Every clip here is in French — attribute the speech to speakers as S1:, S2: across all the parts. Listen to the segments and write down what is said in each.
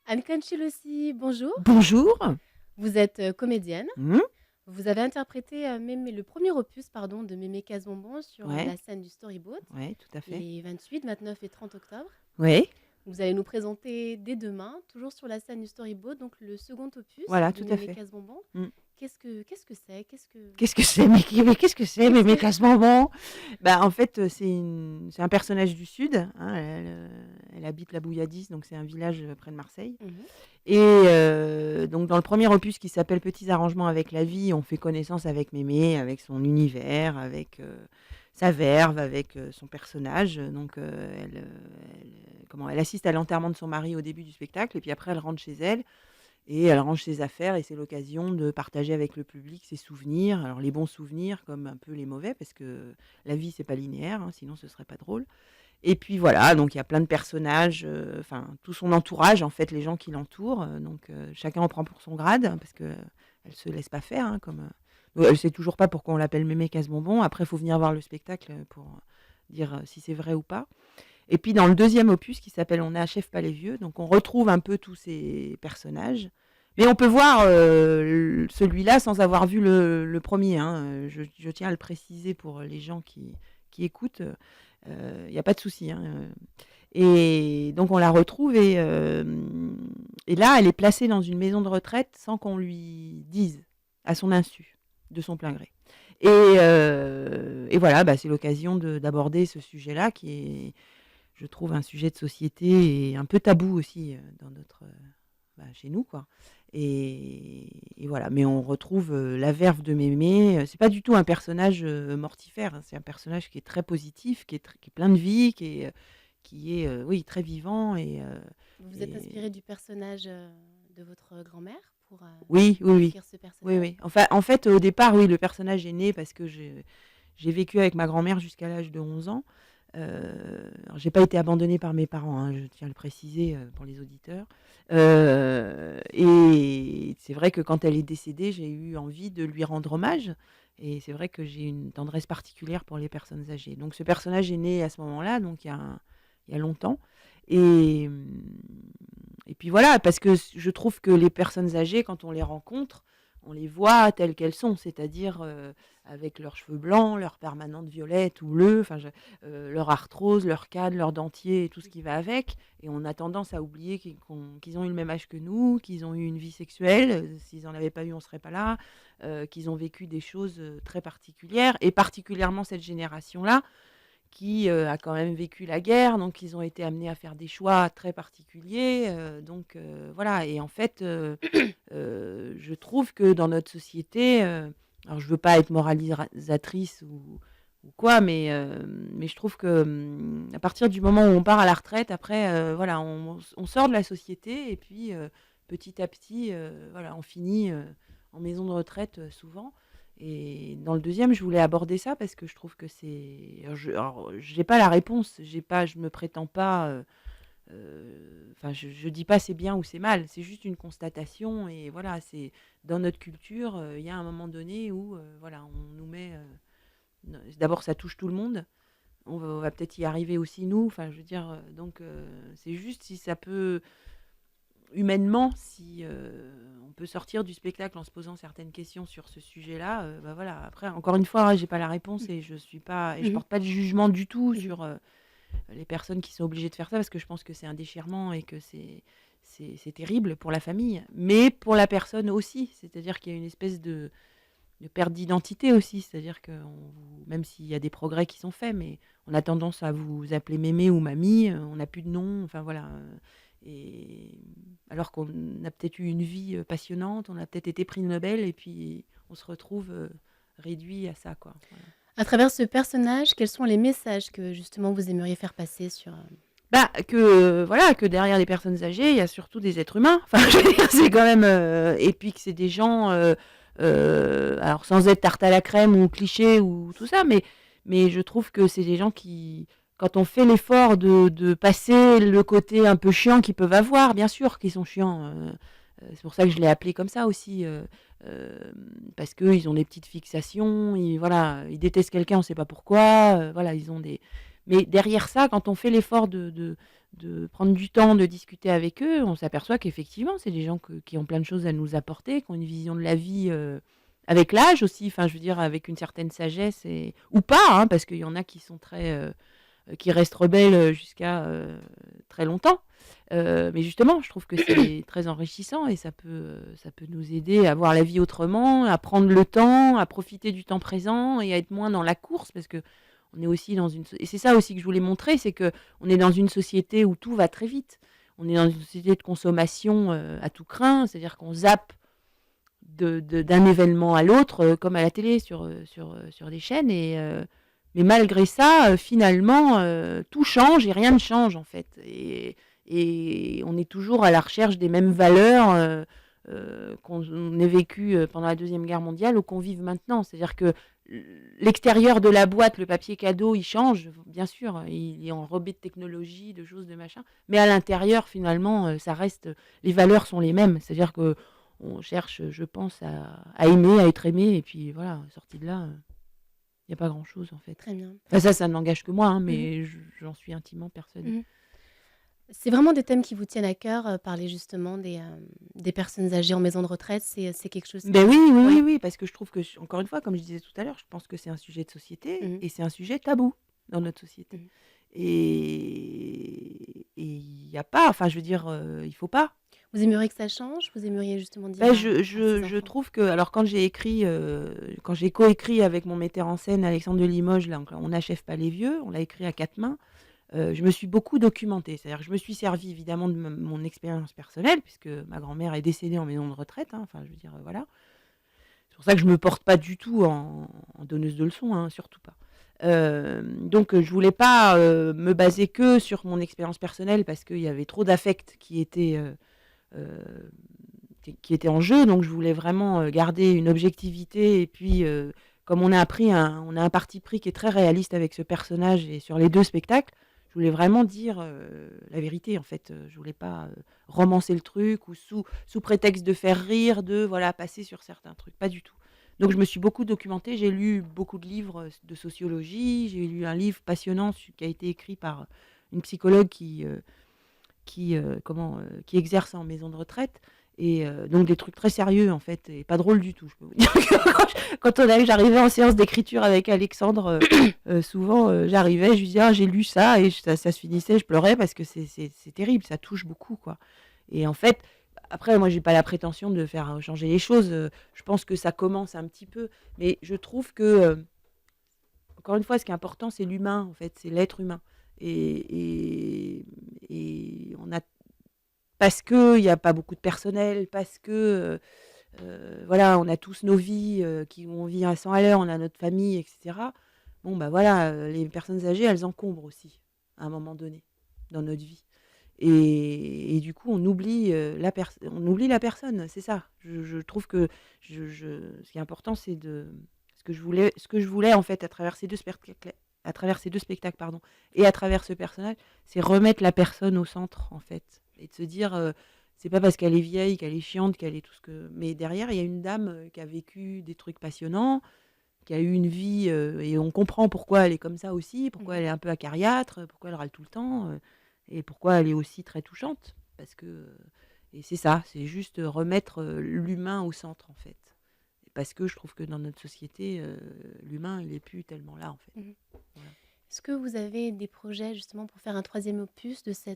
S1: Anne Conchilosi, bonjour.
S2: Bonjour.
S1: Vous êtes comédienne.
S2: Mmh.
S1: Vous avez interprété le premier opus pardon, de Mémé Casse-Bonbon sur
S2: Ouais,
S1: la scène du Storyboat
S2: ouais, tout à fait.
S1: les 28, 29 et 30 octobre.
S2: Oui,
S1: Vous allez nous présenter dès demain, toujours sur la scène du Storyboat, donc le second opus
S2: voilà,
S1: de
S2: tout à
S1: Mémé
S2: fait.
S1: Casse-Bonbon.
S2: Mmh.
S1: Qu'est-ce que c'est
S2: Qu'est-ce que c'est? Mais qu'est-ce que c'est,
S1: qu'est-ce
S2: Mémé
S1: que
S2: Casse-Bonbon? Bah, en fait, c'est un personnage du sud, hein, elle habite la Bouilladisse, donc c'est un village, près de Marseille
S1: Mhm.
S2: et donc dans le premier opus qui s'appelle Petits arrangements avec la vie, on fait connaissance avec Mémé, avec son univers, avec, sa verve, avec, son personnage, donc elle assiste à l'enterrement de son mari au début du spectacle et puis après elle rentre chez elle. Et elle range ses affaires et c'est l'occasion de partager avec le public ses souvenirs. Alors les bons souvenirs comme un peu les mauvais parce que la vie c'est pas linéaire, hein, sinon ce serait pas drôle. Et puis voilà, donc il y a plein de personnages, enfin tout son entourage en fait, les gens qui l'entourent, donc chacun en prend pour son grade, hein, parce qu'elle se laisse pas faire, hein, comme, elle sait toujours pas pourquoi on l'appelle Mémé Casse-Bonbon. Après il faut venir voir le spectacle, pour dire, si c'est vrai ou pas. Et puis dans le deuxième opus qui s'appelle On n'achève pas les vieux, donc on retrouve un peu tous ces personnages. Mais on peut voir celui-là sans avoir vu le premier, hein. Je tiens à le préciser pour les gens qui écoutent. Il n'y a pas de souci, hein. Et donc on la retrouve et là, elle est placée dans une maison de retraite sans qu'on lui dise, à son insu, de son plein gré. Et voilà, bah, c'est l'occasion d'aborder ce sujet-là qui est, je trouve, un sujet de société et un peu tabou aussi dans notre, chez nous, quoi. Et voilà, mais on retrouve la verve de Mémé. C'est pas du tout un personnage mortifère, hein. C'est un personnage qui est très positif, qui est plein de vie, qui est oui, très vivant.
S1: Vous vous êtes
S2: Et
S1: inspiré du personnage de votre grand-mère pour
S2: oui, oui, oui.
S1: écrire ce
S2: Oui,
S1: personnage?
S2: oui. Enfin, en fait, au départ, oui, le personnage est né parce que j'ai vécu avec ma grand-mère jusqu'à l'âge de 11 ans. Alors j'ai pas été abandonnée par mes parents, hein, je tiens à le préciser, pour les auditeurs. Et c'est vrai que quand elle est décédée, j'ai eu envie de lui rendre hommage et c'est vrai que j'ai une tendresse particulière pour les personnes âgées. Donc ce personnage est né à ce moment-là, donc il y a longtemps et et puis voilà, parce que je trouve que les personnes âgées, quand on les rencontre, on les voit telles qu'elles sont, c'est-à-dire, avec leurs cheveux blancs, leur permanente violette ou bleu, enfin leur arthrose, leur canne, leur dentier et tout ce qui va avec. Et on a tendance à oublier qu'ils ont eu le même âge que nous, qu'ils ont eu une vie sexuelle. S'ils n'en avaient pas eu, on ne serait pas là. Qu'ils ont vécu des choses très particulières. Et particulièrement cette génération-là, qui a quand même vécu la guerre. Donc ils ont été amenés à faire des choix très particuliers. Donc voilà. Et en fait, je trouve que dans notre société, alors je veux pas être moralisatrice ou quoi, mais je trouve que, à partir du moment où on part à la retraite, après, voilà, on sort de la société et puis, petit à petit, voilà, on finit, en maison de retraite, souvent. Et dans le deuxième, je voulais aborder ça parce que je trouve que c'est alors j'ai pas la réponse, je me prétends pas, enfin, je dis pas c'est bien ou c'est mal, c'est juste une constatation et voilà, c'est dans notre culture, il y a un moment donné où, voilà, on nous met, d'abord ça touche tout le monde, on va peut-être y arriver aussi nous, enfin je veux dire, donc c'est juste si ça peut humainement, si, on peut sortir du spectacle en se posant certaines questions sur ce sujet-là, bah, voilà. Après encore une fois, hein, j'ai pas la réponse et je
S1: Mhm.
S2: porte pas de jugement du tout
S1: Mhm.
S2: sur, les personnes qui sont obligées de faire ça parce que je pense que c'est un déchirement et que c'est terrible pour la famille, mais pour la personne aussi. C'est-à-dire qu'il y a une espèce de perte d'identité aussi. C'est-à-dire que même s'il y a des progrès qui sont faits, mais on a tendance à vous appeler mémé ou mamie, on n'a plus de nom, enfin voilà. Et alors qu'on a peut-être eu une vie passionnante, on a peut-être été prix Nobel et puis on se retrouve réduit à ça, quoi. Voilà.
S1: À travers ce personnage, quels sont les messages que justement vous aimeriez faire passer sur...
S2: Bah, que voilà, que derrière les personnes âgées, il y a surtout des êtres humains. Enfin, je veux dire, c'est quand même, et puis que c'est des gens, alors sans être tarte à la crème ou cliché ou tout ça, mais je trouve que c'est des gens qui, quand on fait l'effort de passer le côté un peu chiant qu'ils peuvent avoir, bien sûr qu'ils sont chiants, c'est pour ça que je l'ai appelé comme ça aussi, parce qu'ils ont des petites fixations, voilà, ils détestent quelqu'un, on ne sait pas pourquoi, voilà, ils ont des Mais derrière ça, quand on fait l'effort de prendre du temps, de discuter avec eux, on s'aperçoit qu'effectivement, c'est des gens qui ont plein de choses à nous apporter, qui ont une vision de la vie avec l'âge aussi, enfin, je veux dire, avec une certaine sagesse, ou pas, hein, parce qu'il y en a qui sont qui restent rebelles jusqu'à très longtemps. Mais justement, je trouve que c'est très enrichissant et ça peut nous aider à voir la vie autrement, à prendre le temps, à profiter du temps présent et à être moins dans la course parce que on est aussi dans et c'est ça aussi que je voulais montrer, c'est que on est dans une société où tout va très vite. On est dans une société de consommation à tout crin, c'est-à-dire qu'on zappe d'un événement à l'autre, comme à la télé sur des chaînes. Mais malgré ça, finalement, tout change et rien ne change en fait. Et on est toujours à la recherche des mêmes valeurs qu'on ait vécues pendant la Deuxième Guerre mondiale ou qu'on vive maintenant. C'est-à-dire que l'extérieur de la boîte, le papier cadeau, il change, bien sûr. Il est enrobé de technologie, de choses, de machin. Mais à l'intérieur, finalement, ça reste. Les valeurs sont les mêmes. C'est-à-dire que on cherche, je pense, à aimer, à être aimé. Et puis voilà, sorti de là, il n'y a pas grand-chose en fait.
S1: Très bien.
S2: Enfin, ça n'engage que moi, hein, mais j'en suis intimement persuadée.
S1: C'est vraiment des thèmes qui vous tiennent à cœur, parler justement des personnes âgées en maison de retraite, c'est quelque chose
S2: Ben
S1: qui...
S2: oui, parce que je trouve que, encore une fois, comme je disais tout à l'heure, je pense que c'est un sujet de société et c'est un sujet tabou dans notre société. Et il n'y a pas, enfin, je veux dire, il ne faut pas.
S1: Vous aimeriez que ça change? Vous aimeriez justement dire
S2: je trouve que, alors quand j'ai coécrit avec mon metteur en scène Alexandre de Limoges, là, On n'achève pas les vieux, on l'a écrit à 4 mains, je me suis beaucoup documentée. C'est-à-dire que je me suis servie évidemment de mon expérience personnelle, puisque ma grand-mère est décédée en maison de retraite, hein, enfin je veux dire, voilà. C'est pour ça que je ne me porte pas du tout en donneuse de leçons, hein, surtout pas. Donc je voulais pas me baser que sur mon expérience personnelle, parce qu'il y avait trop d'affects qui étaient en jeu, donc je voulais vraiment garder une objectivité. Et puis, comme on a un parti pris qui est très réaliste avec ce personnage et sur les 2 spectacles, je voulais vraiment dire la vérité, en fait. Je voulais pas romancer le truc ou sous prétexte de faire rire, voilà, passer sur certains trucs. Pas du tout. Donc je me suis beaucoup documentée, j'ai lu beaucoup de livres de sociologie, j'ai lu un livre passionnant qui a été écrit par une psychologue qui exerce en maison de retraite. Et donc des trucs très sérieux en fait, et pas drôles du tout. Je peux vous dire que quand j'arrivais en séance d'écriture avec Alexandre, souvent j'arrivais, je lui disais j'ai lu ça, et ça se finissait, je pleurais parce que c'est terrible, ça touche beaucoup quoi. Et en fait, après moi j'ai pas la prétention de faire changer les choses, je pense que ça commence un petit peu, mais je trouve que encore une fois, ce qui est important, c'est l'humain en fait, c'est l'être humain. Et on a, parce qu'il n'y a pas beaucoup de personnel, parce que voilà, on a tous nos vies, on vit à 100 à l'heure, on a notre famille, etc. Bon, bah voilà, les personnes âgées, elles encombrent aussi, à un moment donné, dans notre vie. Et du coup, on oublie la personne, c'est ça. Je trouve que ce qui est important, c'est ce que je voulais en fait à travers ces 2 spectacles, pardon, et à travers ce personnage, c'est remettre la personne au centre en fait, et de se dire c'est pas parce qu'elle est vieille, qu'elle est chiante, qu'elle est tout ce que... Mais derrière, il y a une dame qui a vécu des trucs passionnants, qui a eu une vie, et on comprend pourquoi elle est comme ça aussi, pourquoi elle est un peu acariâtre, pourquoi elle râle tout le temps, et pourquoi elle est aussi très touchante. Parce que... Et c'est ça, c'est juste remettre l'humain au centre en fait. Parce que je trouve que dans notre société, l'humain, il n'est plus tellement là, en fait.
S1: Voilà. Est-ce que vous avez des projets, justement, pour faire un 3e opus de ce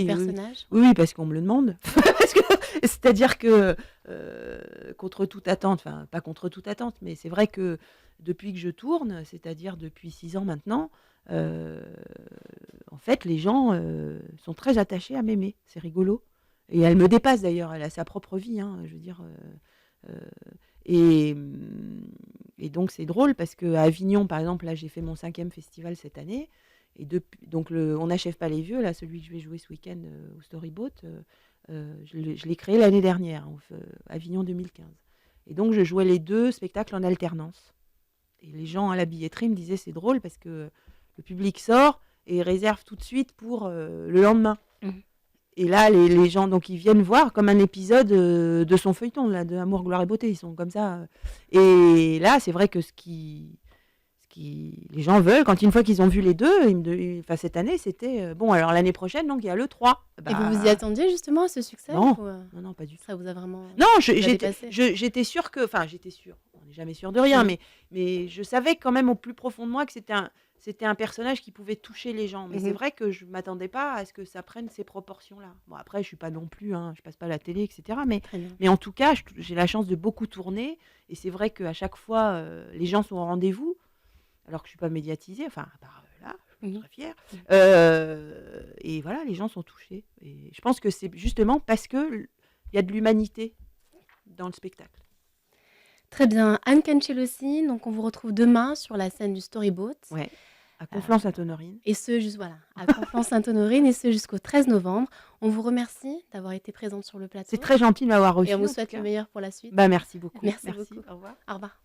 S1: personnage ?
S2: Oui, parce qu'on me le demande. C'est-à-dire que, contre toute attente, enfin, pas contre toute attente, mais c'est vrai que depuis que je tourne, c'est-à-dire depuis 6 ans maintenant, en fait, les gens sont très attachés à m'aimer. C'est rigolo. Et elle me dépasse, d'ailleurs. Elle a sa propre vie, hein, je veux dire... Et donc c'est drôle parce qu'à Avignon, par exemple, là j'ai fait mon 5e festival cette année. Et donc On n'achève pas les vieux, là, celui que je vais jouer ce week-end au Storyboat, je l'ai créé l'année dernière, Avignon 2015. Et donc je jouais les 2 spectacles en alternance. Et les gens à la billetterie me disaient c'est drôle parce que le public sort et réserve tout de suite pour le lendemain. Et là, les gens, donc, ils viennent voir comme un épisode de son feuilleton, là, de Amour, gloire et beauté. Ils sont comme ça. Et là, c'est vrai que ce qui les gens veulent, quand une fois qu'ils ont vu les 2, ils me de enfin cette année, c'était, bon alors l'année prochaine donc il y a le 3.
S1: Et vous vous y
S2: Bah,
S1: attendiez justement à ce succès
S2: non,
S1: ou,
S2: non, non, pas du tout.
S1: ça vous a vraiment
S2: Non,
S1: vous a dépassé?
S2: j'étais sûre que enfin j'étais sûre, on n'est jamais sûr de rien,
S1: Mmh.
S2: mais je savais quand même au plus profond de moi que c'était un personnage qui pouvait toucher les gens. Mais
S1: Mmh
S2: c'est
S1: mh.
S2: vrai que je m'attendais pas à ce que ça prenne ces proportions-là. Bon après je suis pas non plus, hein, je passe pas à la télé et cetera,
S1: Très bien.
S2: mais en tout cas, j'ai la chance de beaucoup tourner et c'est vrai qu'à chaque fois, les gens sont au rendez-vous, alors que je suis pas médiatisée, enfin à part, là, je suis
S1: Mmh mh.
S2: très fière,
S1: Mmh.
S2: et voilà, les gens sont touchés et je pense que c'est justement parce que il y a de l'humanité dans le spectacle.
S1: Très bien, Anne Kenchelosi, donc on vous retrouve demain sur la scène du Storyboat,
S2: Ouais, à
S1: heu
S2: Conflans-Sainte-Honorine.
S1: et ce jus voilà, à Conflans-Sainte-Honorine et ce jusqu'au 13 novembre. On vous remercie d'avoir été présente sur le
S2: C'est
S1: plateau
S2: très gentil de m'avoir
S1: et on
S2: reçue
S1: vous
S2: en tout
S1: souhaite le
S2: cas.
S1: meilleur pour la suite.
S2: Bah, merci beaucoup.
S1: Merci
S2: Merci,
S1: beaucoup.
S2: au revoir.
S1: Au revoir.